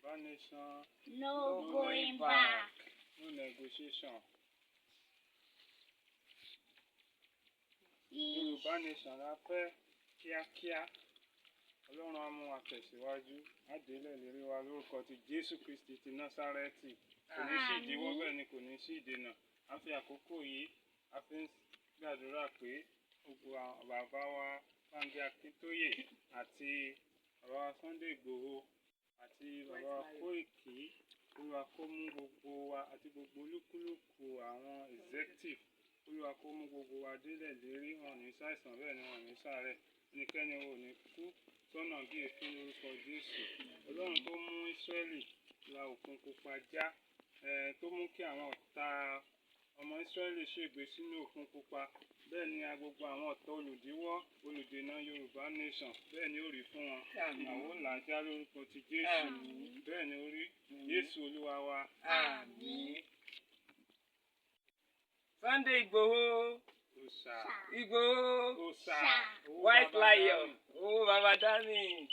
Yoruba nation. No going back. No negotiation. Yoruba nation la fẹ́ kíákíá. Ọlọ́run á mú wa tẹ̀síwájú. Á délẹ̀ lérí wa lórúkọ ti Jésù Kristi ti Násárẹ́tì. Kò ní sí ìdíwọ́ bẹ́ẹ̀ ni kò ní sí ìdènà. A fi àkókò yìí a fi ń gbàdúrà pé gbogbo àwọn bàbá wa Fáńdé Akíntóyè àti bàbá wa Sunday Ìgbòho àti bàbá wa Kóìkì Olúwa kó mú gbogbo wa àti gbogbo olúkúlùkù àwọn executive Olúwa kó mú gbogbo wa délẹ̀ lérí wọn ní ṣàìsàn bẹ́ẹ̀ ni wọn ní ṣàárẹ̀ ẹnikẹ́ni ò ní kú sọ́nà bí èéfín lórúkọ Jésù. Ọlọ́run tó mú Ísírẹ́lì la òkun pupa já tó mú kí àwọn ọ̀tá ọmọ Ísírẹ́lì ṣègbé sínú òkun pupa bẹ́ẹ̀ ni gbogbo àwọn ọ̀tá olùdíwọ́ olùdènà Yorùbá nation bẹ́ẹ̀ ni ó rí fún wọn. Àwọn làájá lórúkọ ti Jésù bẹ́ẹ̀ ni ó rí Jésù Olúwa wa. Àmín. Sunday Ìgbòho. Ìgbòho. Òòṣà. White lion. Bàbá Dami.